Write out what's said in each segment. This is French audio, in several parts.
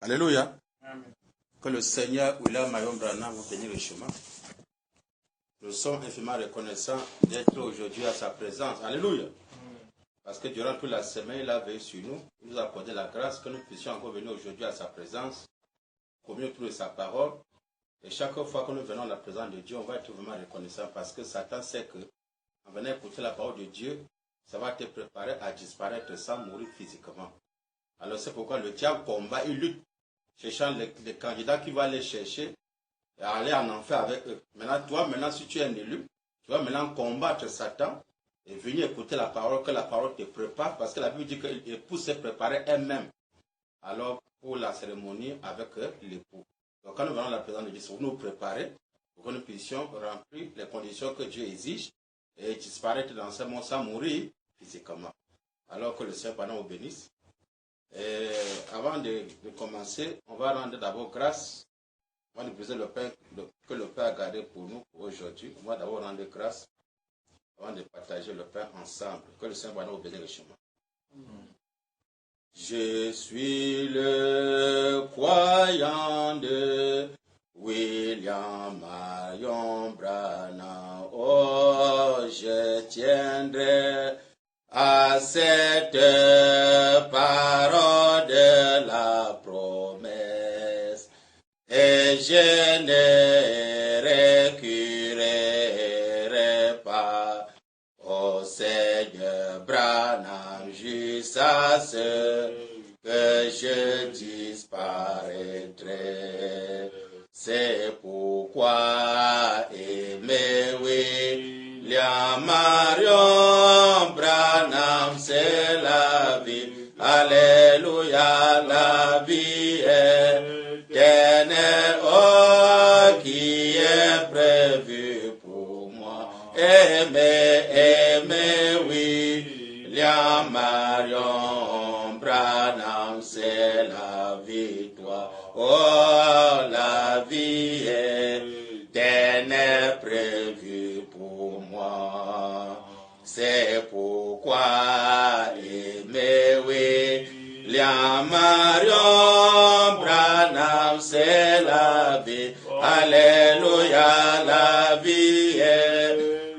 Alléluia. Amen. Que le Seigneur William Marion Branham vous bénisse le chemin. Nous sommes infiniment reconnaissants d'être aujourd'hui à sa présence. Alléluia. Amen. Parce que durant toute la semaine, il a veillé sur nous. Il nous a accordé la grâce que nous puissions encore venir aujourd'hui à sa présence, pour mieux trouver sa parole. Et chaque fois que nous venons à la présence de Dieu, on va être vraiment reconnaissant parce que Satan sait que, en venant écouter la parole de Dieu, ça va te préparer à disparaître sans mourir physiquement. Alors c'est pourquoi le diable combat, il lutte, cherchant les candidats qui vont aller chercher et aller en enfer avec eux. Maintenant, toi, si tu es un élu, tu vas maintenant combattre Satan et venir écouter la parole, que la parole te prépare, parce que la Bible dit que l'époux s'est préparé elle-même. Alors, pour la cérémonie avec l'époux. Donc, quand nous venons à la présence de Dieu, nous préparer pour que nous puissions remplir les conditions que Dieu exige et disparaître dans ce monde sans mourir physiquement. Alors que le Seigneur pendant vous bénisse. Et avant de commencer, on va rendre d'abord grâce. On va nous briser le pain que le Père a gardé pour nous aujourd'hui. On va d'abord rendre grâce avant de partager le pain ensemble. Que le Seigneur pendant vous bénisse le chemin. Je suis le croyant de William Marion Branham. Oh, je tiendrai à cette parole de la promesse, et je ne reculerai pas au Seigneur Branham jusqu'à ce que je disparaîtrai. C'est pourquoi aimer William Marion Branham, c'est la vie. Alléluia, la vie éternelle, oh, qui est prévue pour moi. Aimer William Marion Branham, c'est la victoire. Oh, la vie éternelle prévue pour moi. C'est pourquoi aimer William Marion Branham, c'est la vie. Alléluia, la vie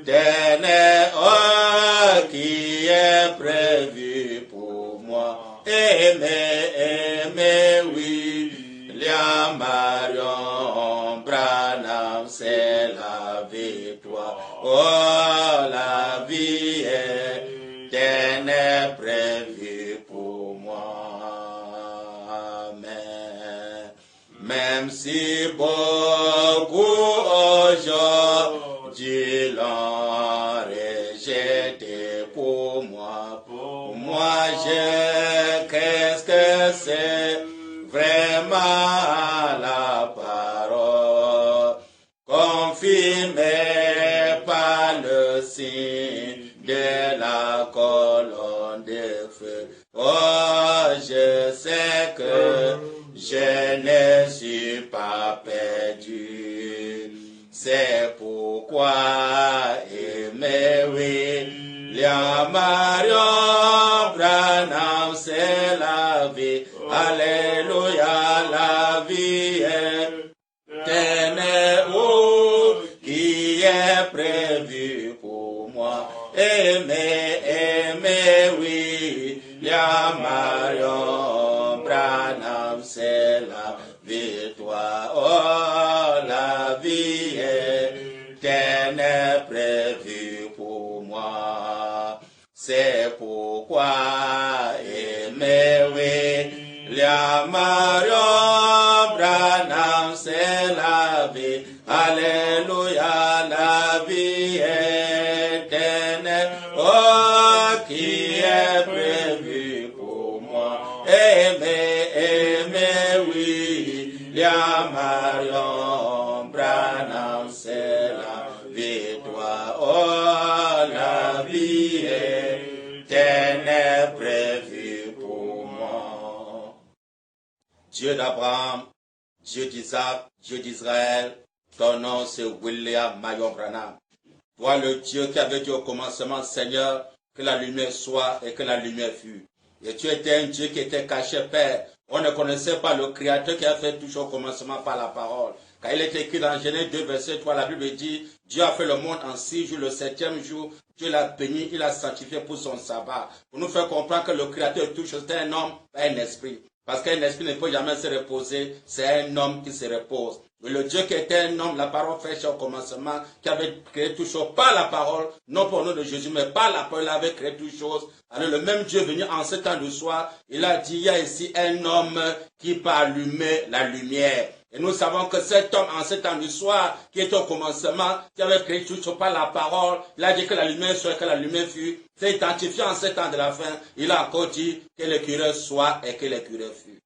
éternelle, oh, qui est prévue pour moi. Aimer William Marion Branham, c'est la victoire. Oh, la vie éternelle prévue pour moi. Amen. Même si beaucoup aujourd'hui l'ont rejeté pour moi, qu'est-ce que c'est vraiment la parole, confirmée par le signe de la colonne de feu. Oh, je sais que je ne suis pas perdu. C'est pourquoi aimer William Marion Branham, c'est la vie. Alléluia, la vie éternelle, oh, qui est prévue pour moi. Aimer William Marion Branham, c'est la victoire. Oh, la vie éternelle prévue pour moi. C'est pourquoi aimer William Marion Branham, c'est la vie. Alléluia, la vie éternelle, oh, qui est prévue pour moi. Aimer William Marion Branham, c'est la victoire. Oh, la vie éternelle prévue pour moi. Dieu d'Abraham, Dieu d'Isaac, Dieu d'Israël, ton nom c'est William Marion Branham. Toi le Dieu qui avait dit au commencement, Seigneur, que la lumière soit et que la lumière fut. Et tu étais un Dieu qui était caché, Père, On ne connaissait pas le Créateur qui a fait tout au commencement par la parole. Car il est écrit dans Genèse 2, verset 3, la Bible dit, Dieu a fait le monde en 6 jours, le 7e jour, Dieu l'a béni, il l'a sanctifié pour son sabbat. Pour nous faire comprendre que le Créateur de toutes choses, c'est un homme, pas un esprit. Parce qu'un esprit ne peut jamais se reposer, c'est un homme qui se repose. Mais le Dieu qui était un homme, la parole fraîche au commencement, qui avait créé toutes choses par la parole, non pour le nom de Jésus, mais par la parole, il avait créé toutes choses. Alors le même Dieu venu en ce temps de soir, il a dit, il y a ici un homme qui peut allumer la lumière. Et nous savons que cet homme, en ce temps du soir, qui était au commencement, qui avait créé tout chose par la parole, il a dit que la lumière soit, que la lumière fut, s'est identifié en ce temps de la fin. Il a encore dit que l'écureuil soit et que l'écureuil fut.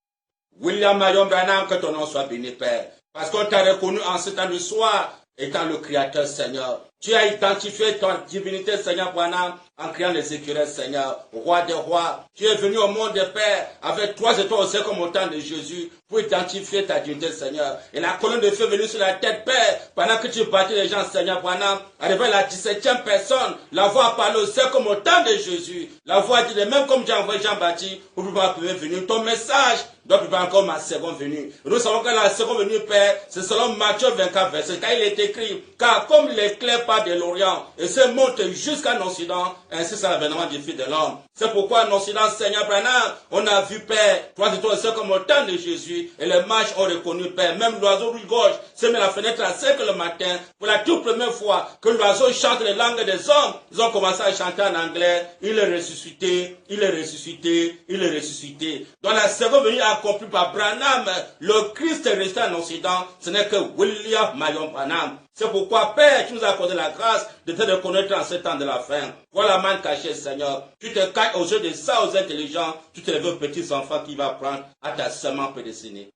William Marion Branham, que ton nom soit béni, Père. Parce qu'on t'a reconnu en ce temps du soir, étant le Créateur, Seigneur. Tu as identifié ton divinité, Seigneur Branham, en créant les écureuils, Seigneur, roi des rois. Tu es venu au monde des pères avec 3 étoiles au ciel comme au temps de Jésus pour identifier ta divinité, Seigneur. Et la colonne de feu venue sur la tête, Père, pendant que tu battais les gens, Seigneur Branham, arrivé à la 17e personne, la voix a parlé au ciel comme au temps de Jésus. La voix a dit, même comme j'ai envoyé Jean-Baptiste, pour pouvoir venir. Ton message doit pouvoir encore ma seconde venue. Nous savons que la seconde venue, Père, c'est selon Matthieu 24, verset, car il est écrit, car comme l'éclair part de l'Orient et se monte jusqu'à l'Occident, ainsi c'est l'avènement du Fils de l'homme. C'est pourquoi en Occident, Seigneur Branham, on a vu, Père, 3 étoiles comme au temps de Jésus, et les mages ont reconnu, Père, même l'oiseau rouge-gorge se met à la fenêtre à 5 le matin, pour la toute première fois que l'oiseau chante les langues des hommes, ils ont commencé à chanter en anglais, il est ressuscité, il est ressuscité, il est ressuscité. Dans la seconde venue accomplie par Branham, le Christ est resté en Occident, ce n'est que William Marion Branham. C'est pourquoi, Père, tu nous as accordé la grâce de te reconnaître en ce temps de la fin. Voilà la main cachée, Seigneur. Tu te caches aux yeux des saints, aux intelligents. Tu te lèves aux petits enfants qui va prendre à ta semence prédestinée.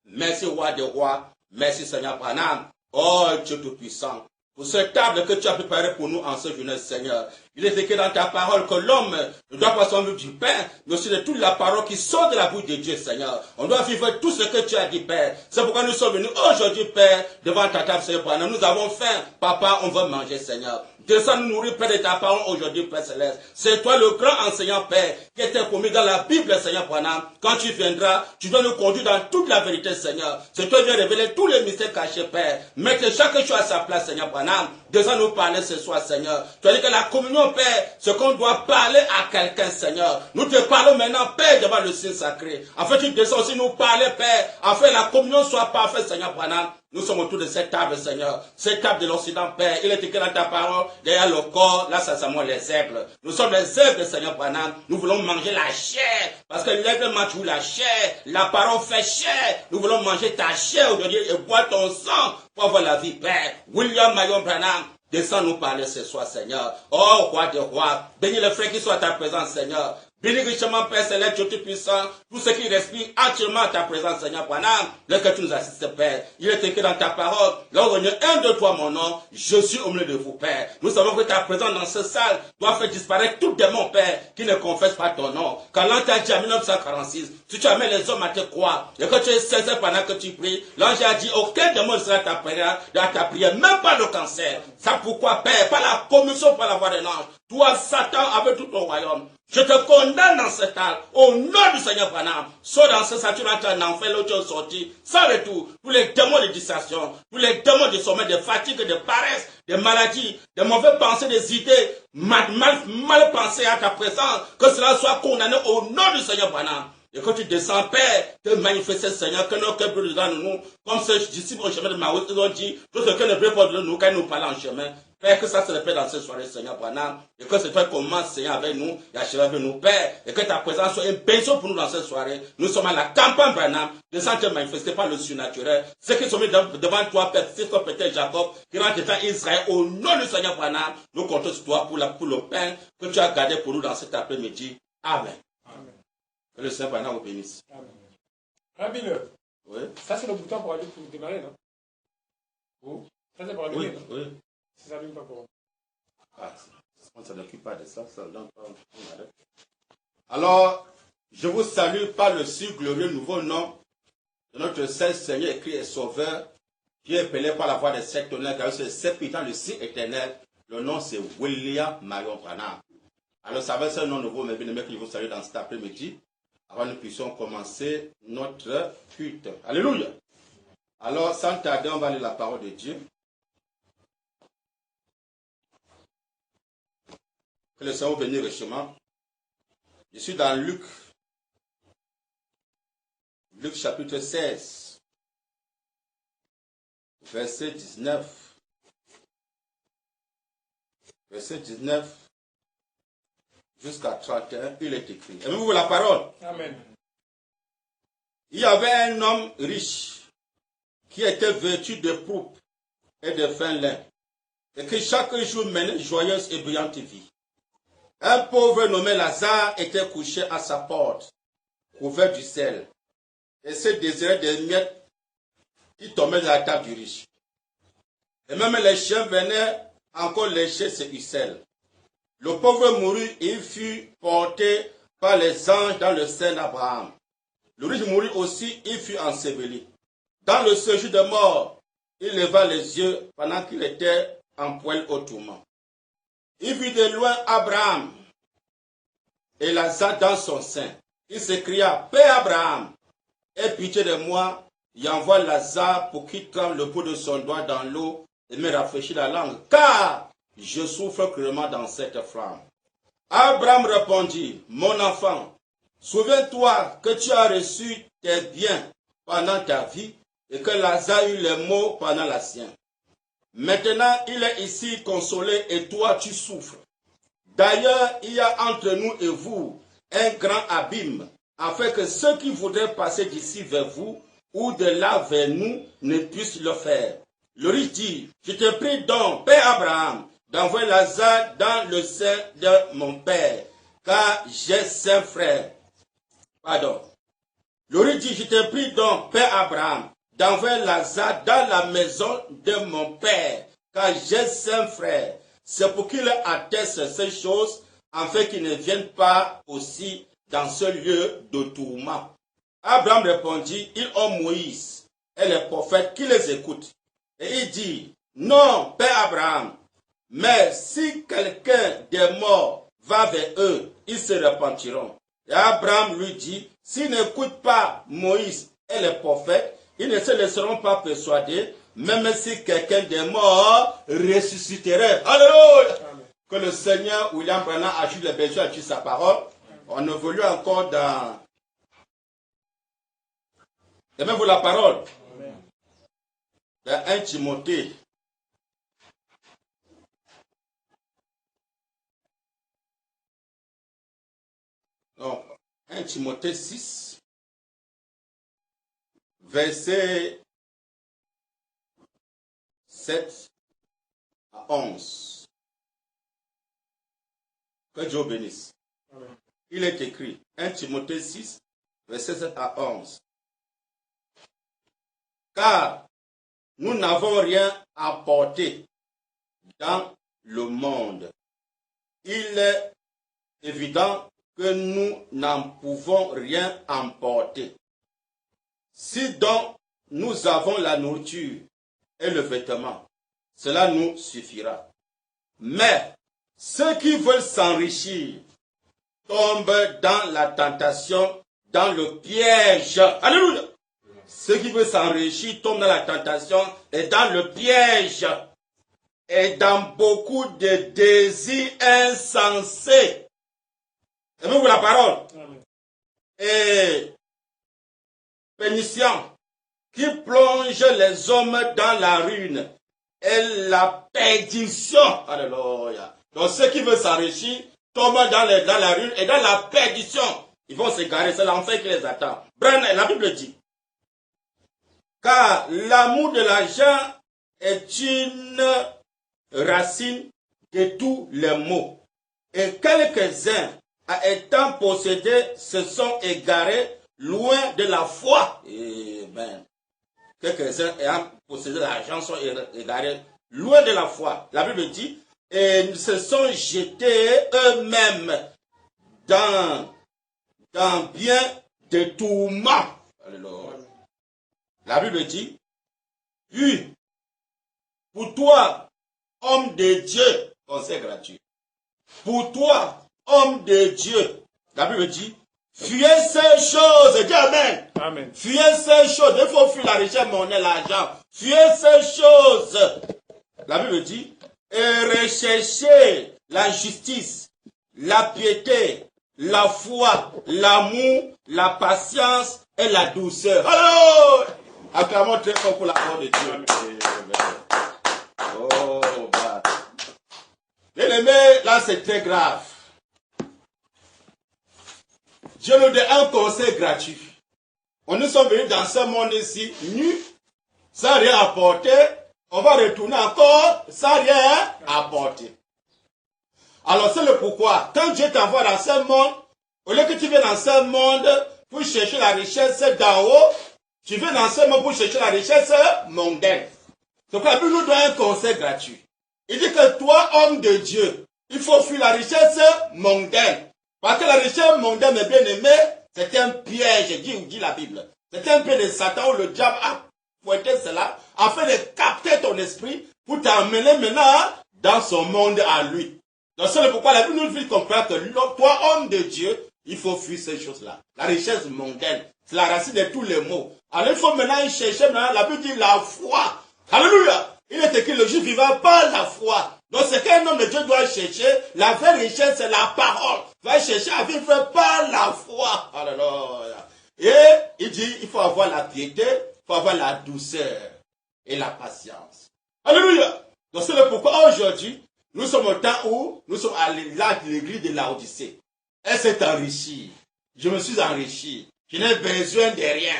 Merci, roi des rois. Merci, Seigneur Branham. Oh, Dieu Tout-Puissant. Pour cette table que tu as préparée pour nous en ce journée, Seigneur. Il est écrit dans ta parole que l'homme ne doit pas s'enlever du pain, mais aussi de toute la parole qui sort de la bouche de Dieu, Seigneur. On doit vivre tout ce que tu as dit, Père. C'est pourquoi nous sommes venus aujourd'hui, Père, devant ta table, Seigneur. Nous avons faim. Papa, on veut manger, Seigneur. Descends nous nourrir, Père, de ta parole aujourd'hui, Père Céleste. C'est toi le grand enseignant, Père, qui était promis dans la Bible, Seigneur Branham. Quand tu viendras, tu dois nous conduire dans toute la vérité, Seigneur. C'est toi qui viens révéler tous les mystères cachés, Père. Mettez chaque chose à sa place, Seigneur Branham. Descends nous parler ce soir, Seigneur. Tu as dit que la communion, Père, c'est qu'on doit parler à quelqu'un, Seigneur. Nous te parlons maintenant, Père, devant le signe sacré. Afin que tu descends aussi nous parler, Père, afin que la communion soit parfaite, Seigneur Branham. Nous sommes autour de cette table, Seigneur. Cette table de l'Occident, Père. Il est écrit dans ta parole, derrière le corps, là, ça s'appelle les aigles. Nous sommes les aigles, Seigneur Branham. Nous voulons manger la chair. Parce que l'aigle mange la chair. La parole fait chair. Nous voulons manger ta chair aujourd'hui et boire ton sang pour avoir la vie, Père. William Marion Branham. Descends nous parler ce soir, Seigneur. Oh, roi des rois. Bénis le frère qui soit à ta présence, Seigneur. Bénis richement, Père Céleste, Dieu Tout-Puissant, tout ce qui respire entièrement à ta présence, Seigneur Branham, que tu nous assistes, Père. Il est écrit dans ta parole, là où on est 1, 2, 3, mon nom, je suis au milieu de vous, Père. Nous savons que ta présence dans ce salle doit faire disparaître tout démon, Père, qui ne confesse pas ton nom. Quand l'ange t'a dit en 1946, si tu amènes les hommes à te croire, et que tu es sincère pendant que tu pries, l'ange a dit, aucun démon ne sera ta prière, même pas le cancer. C'est pourquoi, Père, par la commission, par la voix de l'ange, toi, Satan, avec tout ton royaume, je te condamne dans cette salle, au nom du Seigneur Branham. Sois dans ce salle, tu rentres en enfer, là où tu es sorti, sans retour. Tous les démons de distraction, tous les démons de sommeil, de fatigue, de paresse, de maladies, de mauvaises pensées, des idées, mal pensées à ta présence, que cela soit condamné au nom du Seigneur Branham. Et quand tu descends, Père, te manifester, Seigneur, que nos cœurs brûlent dans nous, comme ce disciple au chemin de Maoué, ils ont dit, tout ce que ne brûle pas de nous, quand ils nous parlent en chemin. Père, que ça se répète dans cette soirée, Seigneur Branham, et que c'est toi qui commences, Seigneur, avec nous, et achève avec nous, Père, et que ta présence soit une bénédiction pour nous dans cette soirée. Nous sommes à la campagne Branham, descends te manifester par le surnaturel. Ceux qui sont mis devant toi, Père, fils de Péter Jacob, qui rentrent devant Israël, au nom du Seigneur Branham, nous comptons sur toi pour le pain que tu as gardé pour nous dans cet après-midi. Amen. Que le Seigneur Branham vous bénisse. Amen. Rabbi, oui. Ça c'est le bouton pour aller pour démarrer, non? Oh. Ça c'est pour allumer, non? Oui. Ça s'allume pas pour... Ah, on ne s'en occupe pas de ça, Alors, je vous salue par le si glorieux nouveau nom de notre Seigneur écrit et Sauveur, qui est appelé par la voix des sept tonnerres, car c'est sépitant le si éternel. Le nom c'est William Marion Branham. Alors, ça va être un nom nouveau, mes bien-aimés, que je vous salue dans cet après-midi. avant que nous puissions commencer notre culte. Alléluia. Alors, sans tarder, on va lire la parole de Dieu. Que le Seigneur bénisse richement. Je suis dans Luc chapitre 16, verset 19. Verset 19 jusqu'à 31, il est écrit. Aimez-vous la parole? Amen. Il y avait un homme riche qui était vêtu de pourpre et de fin lin, et qui chaque jour menait joyeuse et brillante vie. Un pauvre nommé Lazare était couché à sa porte, couvert du sel, et se désirait des miettes qui tombaient de la table du riche. Et même les chiens venaient encore lécher ce sel. Le pauvre mourut et il fut porté par les anges dans le sein d'Abraham. Le riche mourut aussi, il fut enseveli. Dans le séjour de mort, il leva les yeux pendant qu'il était en poêle au tourment. Il vit de loin Abraham et Lazare dans son sein. Il s'écria, Père Abraham, aie pitié de moi, et envoie Lazare pour qu'il trempe le bout de son doigt dans l'eau et me rafraîchit la langue, car je souffre cruellement dans cette flamme. Abraham répondit, mon enfant, souviens-toi que tu as reçu tes biens pendant ta vie et que Lazare eut les maux pendant la sienne. Maintenant, il est ici consolé et toi tu souffres. D'ailleurs, il y a entre nous et vous un grand abîme, afin que ceux qui voudraient passer d'ici vers vous ou de là vers nous ne puissent le faire. Le riche dit, je te prie donc, Père Abraham, d'envoyer Lazare dans le sein de mon père, car j'ai 5 frères. Pardon. Le riche dit, je te prie donc, Père Abraham, d'envoyer Lazare dans la maison de mon père, car j'ai 5 frères. C'est pour qu'il atteste ces choses, afin qu'ils ne viennent pas aussi dans ce lieu de tourment. Abraham répondit, ils ont Moïse et les prophètes qui les écoutent. Et il dit, non, Père Abraham, mais si quelqu'un des morts va vers eux, ils se repentiront. Et Abraham lui dit, s'ils n'écoutent pas Moïse et les prophètes, ils ne se laisseront pas persuader, même si quelqu'un des morts ressusciterait. Alléluia! Amen. Que le Seigneur William Branham ajoute les besoins à sa parole. On évolue encore dans... Aimez-vous la parole? Amen. Dans 1 Timothée. Donc, 1 Timothée 6, verset 7 à 11. Que Dieu bénisse. Amen. Il est écrit, 1 Timothée 6, verset 7 à 11. Car nous n'avons rien à porter dans le monde. Il est évident que nous n'en pouvons rien emporter. Si donc nous avons la nourriture et le vêtement, cela nous suffira. Mais ceux qui veulent s'enrichir tombent dans la tentation, dans le piège. Alléluia! Ceux qui veulent s'enrichir tombent dans la tentation et dans le piège et dans beaucoup de désirs insensés. Aimez-vous la parole? Amen. Et pénition qui plonge les hommes dans la ruine et la perdition. Alléluia. Donc ceux qui veulent s'enrichir tombent dans la ruine et dans la perdition. Ils vont s'égarer, c'est l'enfer qui les attend. La Bible dit, car l'amour de l'argent est une racine de tous les maux. Et quelques-uns, étant possédés, se sont égarés loin de la foi. Amen. Quelques-uns ayant possédé l'argent sont égarés loin de la foi. La Bible dit, et se sont jetés eux-mêmes dans bien des tourments. Alléluia. La Bible dit, oui, pour toi, homme de Dieu, conseil gratuit. Pour toi, homme de Dieu, la Bible dit, Fuyez ces choses. Dis Amen. Amen. Fuyez ces choses. Il faut fuir la richesse, monnaie, l'argent. Fuyez ces choses. La Bible dit, et recherchez la justice, la piété, la foi, l'amour, la patience et la douceur. Alors, acclamons très fort pour la parole de Dieu. Oh, bah. Bien aimé, là c'est très grave. Dieu nous donne un conseil gratuit. On nous sommes venus dans ce monde ici, nus, sans rien apporter. On va retourner encore sans rien apporter. Alors c'est le pourquoi. Quand Dieu t'envoie dans ce monde, au lieu que tu viennes dans ce monde pour chercher la richesse d'en haut, tu viens dans ce monde pour chercher la richesse mondaine. Donc la Bible nous donne un conseil gratuit. Il dit que toi, homme de Dieu, il faut fuir la richesse mondaine. Parce que la richesse mondaine, mes bien-aimés, c'est un piège, dit la Bible. C'est un piège de Satan où le diable a pointé cela afin de capter ton esprit pour t'emmener maintenant dans son monde à lui. Donc c'est pourquoi la Bible nous fait comprendre que toi, homme de Dieu, il faut fuir ces choses-là. La richesse mondaine, c'est la racine de tous les maux. Alors il faut maintenant y chercher, maintenant, la Bible dit la foi. Alléluia. Il est écrit, le juste vivra par la foi. Donc ce qu'un homme de Dieu doit chercher, la vraie richesse, c'est la parole. Il va chercher à vivre par la foi. Alléluia. Et il dit, il faut avoir la piété, il faut avoir la douceur et la patience. Alléluia. Donc c'est le pourquoi aujourd'hui, nous sommes au temps où nous sommes à l'église de Laodicée. Elle s'est enrichie. Je me suis enrichi. Je n'ai besoin de rien.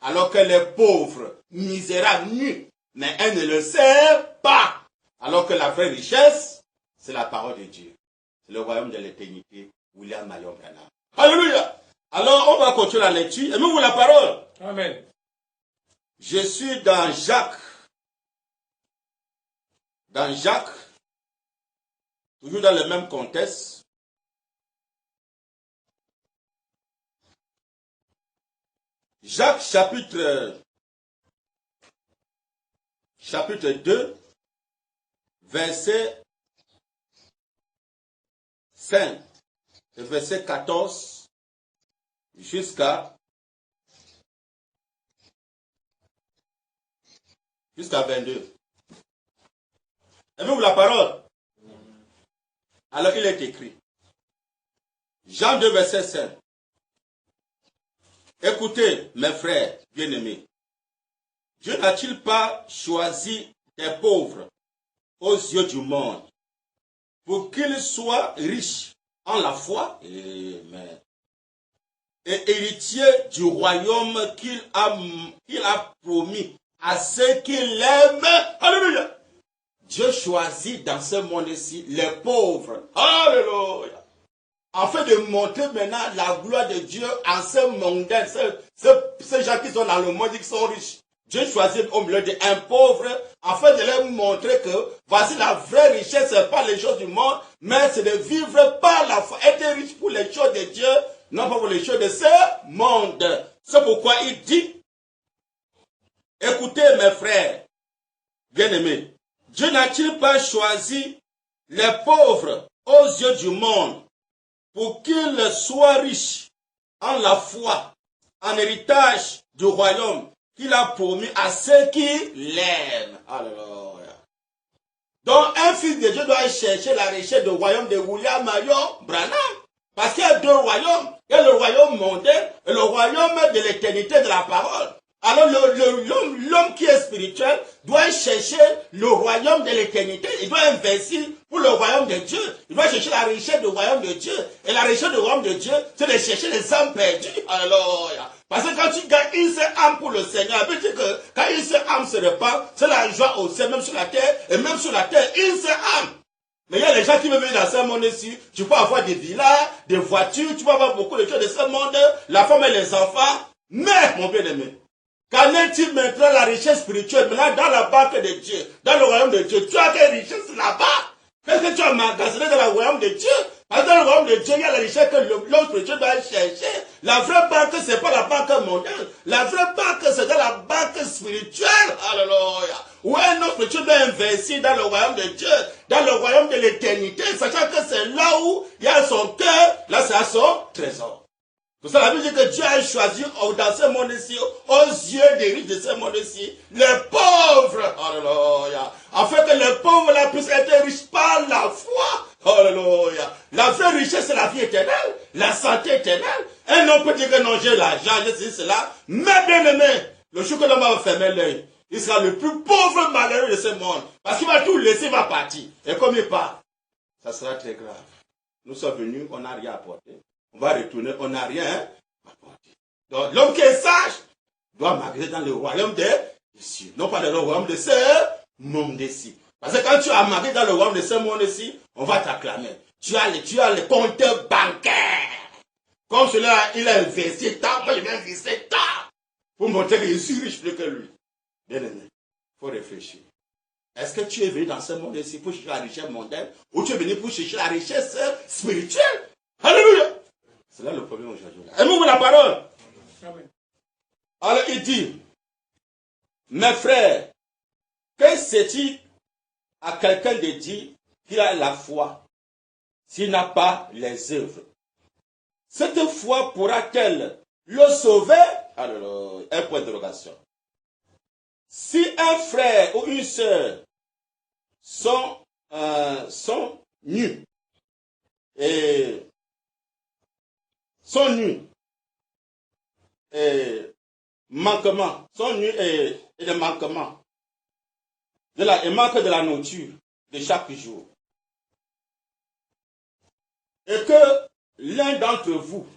Alors que les pauvres, misérables, nus, mais elle ne le sait pas. Alors que la vraie richesse, c'est la parole de Dieu. C'est le royaume de l'éternité. William Marion Branham. Alléluia. Alors, on va continuer la lecture. Aimez-vous la parole? Amen. Je suis dans Jacques. Dans Jacques, toujours dans le même contexte. Jacques chapitre 2, verset 5 et verset 14 jusqu'à 22. Aimez-vous la parole? Alors il est écrit. Jean 2, verset 5. Écoutez, mes frères bien-aimés, Dieu n'a-t-il pas choisi des pauvres aux yeux du monde pour qu'ils soient riches en la foi, amen, et héritiers du royaume qu'il a promis à ceux qui l'aiment? Alléluia! Dieu choisit dans ce monde-ci les pauvres. Alléluia! Afin de montrer maintenant la gloire de Dieu en ce monde, ces gens qui sont dans le monde, qui sont riches. Dieu choisit au milieu d'un pauvre afin de leur montrer que voici la vraie richesse, ce n'est pas les choses du monde, mais c'est de vivre par la foi, être riche pour les choses de Dieu, non pas pour les choses de ce monde. C'est pourquoi il dit, écoutez mes frères, bien-aimés, Dieu n'a-t-il pas choisi les pauvres aux yeux du monde pour qu'ils soient riches en la foi, en héritage du royaume qu'il a promis à ceux qui l'aiment? Alléluia. Donc un fils de Dieu doit chercher la richesse du royaume de William Marion Branham. Parce qu'il y a deux royaumes. Il y a le royaume mondain et le royaume de l'éternité de la parole. Alors l'homme qui est spirituel doit chercher le royaume de l'éternité. Il doit investir pour le royaume de Dieu. Il doit chercher la richesse du royaume de Dieu. Et la richesse du royaume de Dieu, c'est de chercher les âmes perdues. Alléluia. Parce que quand tu gagnes une seule âme pour le Seigneur, ça veut dire que quand une seule âme se répand, c'est la joie au ciel, même sur la terre, et même sur la terre, une seule âme. Mais il y a les gens qui veulent venir dans ce monde-ci, tu peux avoir des villas, des voitures, tu peux avoir beaucoup de choses de ce monde, la femme et les enfants. Mais, mon bien-aimé, qu'en est-il maintenant la richesse spirituelle, maintenant dans la banque de Dieu, dans le royaume de Dieu? Tu as quelle richesse là-bas? Qu'est-ce que tu as magasiné dans le royaume de Dieu? Parce que dans le royaume de Dieu, il y a la richesse que l'homme spirituel doit chercher. La vraie banque, ce n'est pas la banque mondiale. La vraie banque, c'est dans la banque spirituelle. Alléluia. Où un homme spirituel doit investir dans le royaume de Dieu, dans le royaume de l'éternité, sachant que c'est là où il y a son cœur, là c'est à son trésor. Pour ça, la Bible dit que Dieu a choisi dans ce monde-ci, aux yeux des riches de ce monde-ci, les pauvres. Alléluia. Afin que les pauvres là puissent être riches par la foi. Alléluia. La vraie richesse, c'est la vie éternelle, la santé éternelle. Un homme peut dire que non, j'ai l'argent, j'ai ceci, cela. Mais bien aimé, le jour que l'homme va fermer l'œil, il sera le plus pauvre malheureux de ce monde. Parce qu'il va tout laisser, il va partir. Et comme il part, ça sera très grave. Nous sommes venus, on n'a rien apporté. On va retourner, on n'a rien apporté. Donc l'homme qui est sage doit marcher dans le royaume des cieux. Non pas dans le royaume de ce monde-ci. Parce que quand tu as marqué dans le royaume de ce monde-ci, on va t'acclamer. Tu as les comptes bancaires. Comme cela, il a investi tant, moi je vais investir tant. Pour montrer que je suis riche plus que lui. Bien aimé, il faut réfléchir. Est-ce que tu es venu dans ce monde-ci pour chercher la richesse mondaine ou tu es venu pour chercher la richesse spirituelle? Alléluia! C'est là le problème aujourd'hui. Aimez-vous la parole? Amen. Alors il dit, mes frères, que c'est-il à quelqu'un de dire qu'il a la foi s'il n'a pas les œuvres? Cette foi pourra-t-elle le sauver? Alors, un point d'interrogation. Si un frère ou une sœur sont nus et manquement, sont nus et de manquement, et manquent de la nourriture de chaque jour, et que l'un d'entre vous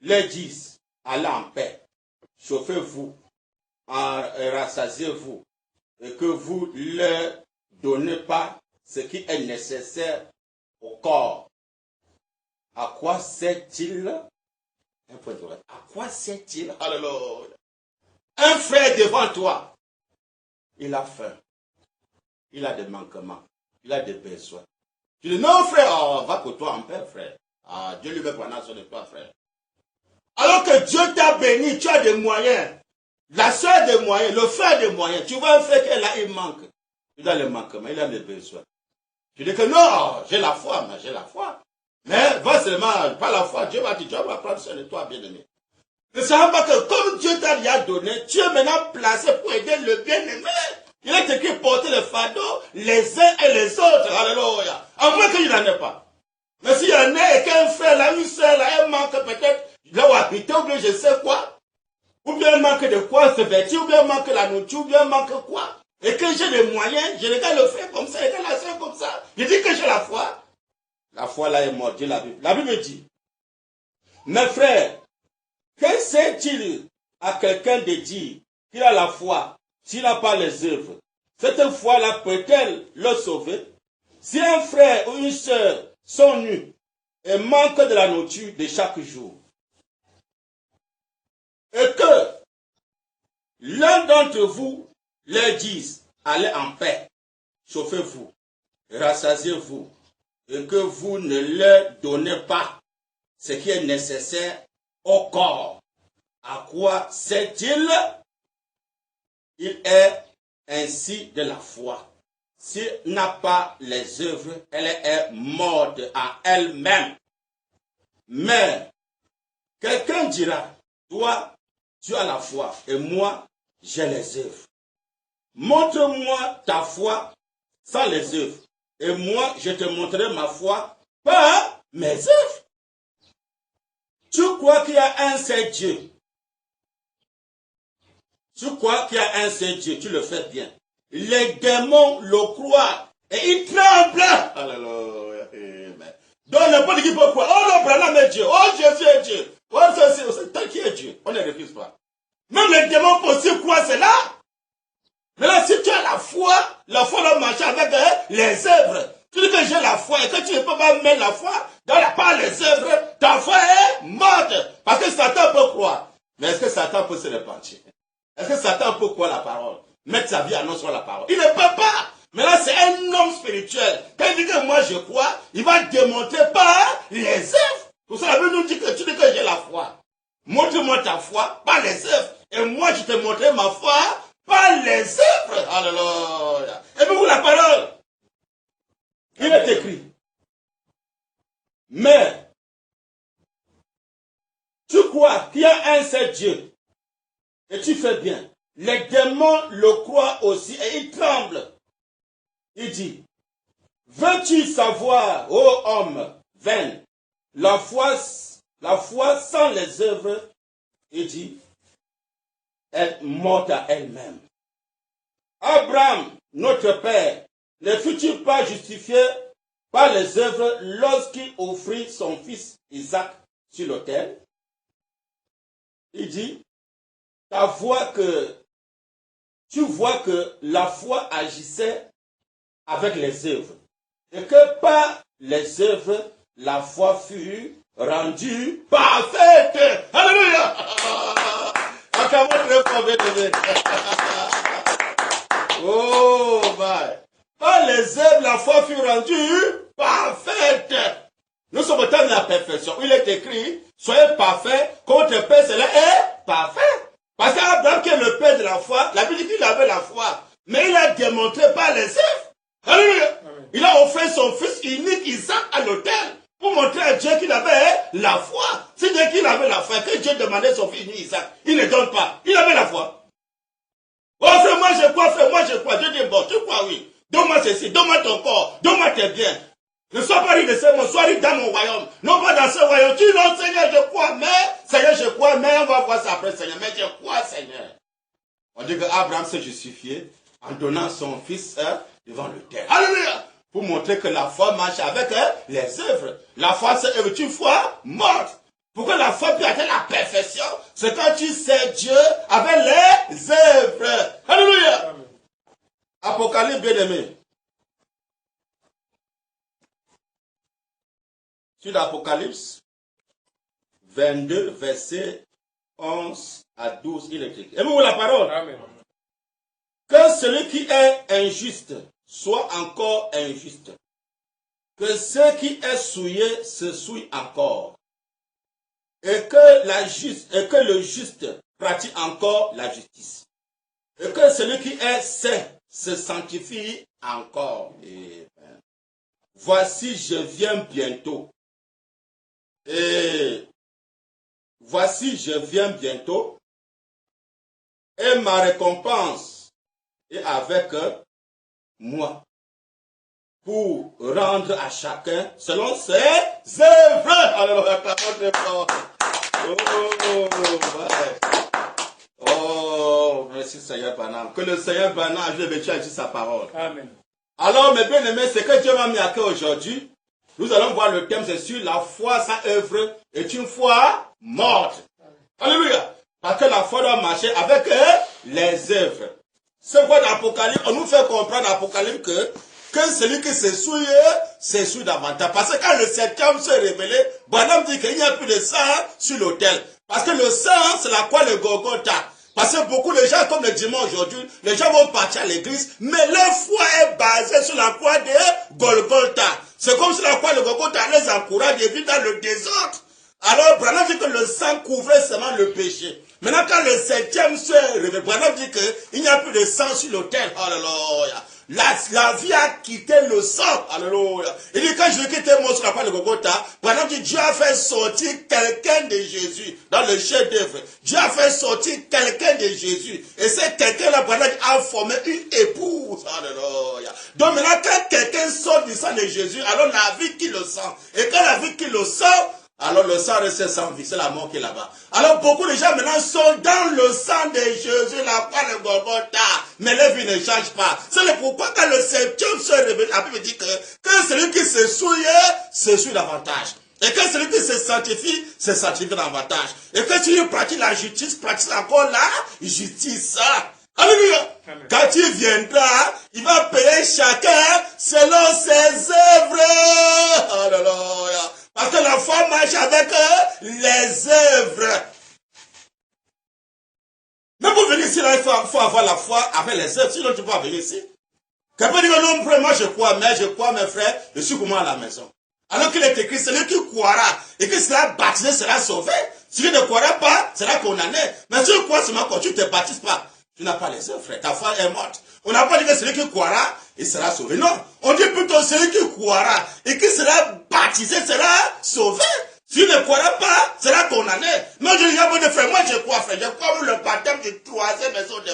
leur dise, allez en paix, chauffez-vous, rassasiez-vous, et que vous ne leur donnez pas ce qui est nécessaire au corps. À quoi sert-il? À quoi sert-il? Alléluia. Un frère devant toi, il a faim, il a des manquements, il a des besoins. Tu dis, non frère, va pour toi en paix frère. Dieu lui veut prendre soin de toi frère. Alors que Dieu t'a béni, tu as des moyens. La soeur a des moyens, le frère a des moyens. Tu vois un frère qui est là, il manque. Il a les manquements, il a les besoins. Tu dis que non, j'ai la foi, mais j'ai la foi. Mais va seulement, pas la foi, Dieu va prendre soin de toi, bien-aimé. Ne savez pas que comme Dieu t'a déjà donné, tu es maintenant placé pour aider le bien-aimé. Il est écrit porter le fardeau les uns et les autres. Alléluia. À moins qu'il n'en ait pas. Mais s'il y en a et qu'un frère, là, une soeur, là, elle manque peut-être là où habiter, ou bien je sais quoi. Ou bien elle manque de quoi se vêtir, ou bien elle manque la nourriture, ou bien elle manque quoi. Et que j'ai les moyens, je regarde le frère comme ça, je regarde la soeur comme ça. Je dis que j'ai la foi. La foi là est morte, dit la Bible. La Bible dit, mes frères, que sert-il à quelqu'un de dire qu'il a la foi s'il n'a pas les œuvres? Cette foi-là peut-elle le sauver? Si un frère ou une sœur sont nus et manquent de la nourriture de chaque jour, et que l'un d'entre vous leur dise, allez en paix, chauffez-vous, rassasiez-vous, et que vous ne leur donnez pas ce qui est nécessaire au corps, à quoi sert-il? Il est ainsi de la foi. S'il n'a pas les œuvres, elle est morte à elle-même. Mais quelqu'un dira, toi, tu as la foi et moi, j'ai les œuvres. Montre-moi ta foi sans les œuvres. Et moi, je te montrerai ma foi par mes œuvres. Tu crois qu'il y a un seul Dieu. Tu crois qu'il y a un seul Dieu. Tu le fais bien. Les démons le croient. Et ils tremblent. Alléluia. Donc, n'importe qui peut croire. Oh, non, Branham est Dieu. Oh, Jésus est Dieu. Oh, c'est qui est Dieu. On ne refuse pas. Même les démons peuvent aussi croire cela. Mais là, si tu as la foi doit marcher avec les œuvres. Tu dis que j'ai la foi et que tu ne peux pas mettre la foi dans la part des œuvres, ta foi est morte. Parce que Satan peut croire. Mais est-ce que Satan peut se repentir? Est-ce que Satan peut croire la parole? Mettre sa vie à nous sur la parole? Il ne peut pas. Mais là, c'est un homme spirituel. Quand il dit que moi je crois, il va démontrer par les œuvres. Pour ça, la Bible nous dit que tu dis que j'ai la foi. Montre-moi ta foi par les œuvres. Et moi, je te montrerai ma foi par les œuvres. Alléluia. Aimez-vous la parole? Il est écrit. Mais a un seul Dieu, et tu fais bien, les démons le croient aussi et ils tremblent. Il dit, veux-tu savoir, ô homme vain, la foi sans les œuvres, il dit, est morte à elle-même. Abraham, notre père, ne fut-il pas justifié par les œuvres lorsqu'il offrit son fils Isaac sur l'autel? Il dit, tu vois que la foi agissait avec les œuvres, et que par les œuvres, la foi fut rendue parfaite. Alléluia! Oh, my. Par les œuvres, la foi fut rendue parfaite. Nous sommes au temps de la perfection. Il est écrit, soyez parfaits, comme votre Père céleste est parfait. Parce qu'Abraham, qui est le père de la foi, la Bible dit qu'il avait la foi, mais il a démontré par les œuvres. Alléluia. Il a offert son fils unique Isaac à l'autel pour montrer à Dieu qu'il avait la foi. C'est Dieu qu'il avait la foi, que Dieu demandait son fils unique Isaac. Il ne donne pas. Il avait la foi. Oh frère, moi je crois, frère, moi je crois. Dieu dit, bon, tu crois, oui. Donne-moi ceci, donne-moi ton corps, donne-moi tes biens. Ne sois pas riche de ce monde, sois riche dans mon royaume. Non pas dans ce royaume. Tu non, Seigneur, je crois, mais, Seigneur, je crois, mais on va voir ça après, Seigneur. Mais je crois, Seigneur. On dit que Abraham s'est justifié en donnant son fils devant le terre. Alléluia! Pour montrer que la foi marche avec les œuvres. La foi, c'est une foi morte. Pourquoi la foi peut atteindre la perfection? C'est quand tu sais Dieu avec les œuvres. Alléluia! Amen. Apocalypse, bien-aimé. Sur l'Apocalypse 22, verset 11 à 12, il est écrit. Aimez-vous la parole? Amen. Que celui qui est injuste soit encore injuste. Que ce qui est souillé se souille encore. Et que le juste pratique encore la justice. Et que celui qui est saint se sanctifie encore. Et voici, je viens bientôt. Et voici, je viens bientôt. Et ma récompense est avec moi. Pour rendre à chacun selon ses œuvres. Alléluia. Oh, merci Seigneur Banam. Que le Seigneur Banam ajoute le sur sa parole. Amen. Alors, mes bien-aimés, c'est que Dieu m'a mis à cœur aujourd'hui. Nous allons voir le thème, c'est sur la foi sans œuvre est une foi morte. Alléluia. Parce que la foi doit marcher avec les œuvres. Ce voie d'Apocalypse, on nous fait comprendre l'Apocalypse que celui qui se souille davantage. Parce que quand le septième se révélé, Branham dit qu'il n'y a plus de sang sur l'autel. Parce que le sang, c'est la croix de Golgotha. Parce que beaucoup de gens, comme le dimanche aujourd'hui, les gens vont partir à l'église, mais leur foi est basée sur la croix de Golgotha. C'est comme si la croix de Golgotha les encourage de vivre dans le désordre. Alors, Branham dit que le sang couvrait seulement le péché. Maintenant, quand le septième se révèle, Branham dit qu'il n'y a plus de sang sur l'autel. Alléluia. La vie a quitté le sang. Alléluia. Il dit, quand Jésus était mort sur la croix de Golgotha, Branham dit, Dieu a fait sortir quelqu'un de Jésus dans le chef d'œuvre. Dieu a fait sortir quelqu'un de Jésus. Et c'est quelqu'un-là, Branham a formé une épouse. Alléluia. Donc maintenant, quand quelqu'un sort du sang de Jésus, alors la vie qui le sent. Et quand la vie qui le sent, alors le sang reste sans vie, c'est la mort qui est là-bas. Alors beaucoup de gens maintenant sont dans le sang de Jésus, la croix de Golgotha, mais leur vie ne change pas. C'est pourquoi quand le septième se révèle, la Bible dit que celui qui se souille davantage. Et que celui qui se sanctifie davantage. Et que celui qui pratique la justice, pratique encore la justice. Alléluia. Quand il viendra, il va payer chacun selon ses œuvres. Alléluia. Parce que la foi marche avec les œuvres. Mais pour venir ici, là, il faut avoir la foi avec les œuvres. Sinon, tu peux pas venir ici. Quelqu'un dit que non, moi je crois, mes frères, je suis comme moi à la maison. Alors qu'il est écrit, celui qui croira et qui sera baptisé sera sauvé. Celui qui ne croira pas sera condamné. Mais si tu crois seulement quand tu ne te baptises pas, tu n'as pas les œuvres, frère. Ta foi est morte. On n'a pas dit que celui qui croira, il sera sauvé. Non, on dit plutôt celui qui croira et qui sera baptisé sera sauvé. Si tu ne croiras pas, sera condamné. Mais je dis, mon frère, moi je crois, frère. Je crois le baptême du troisième maison de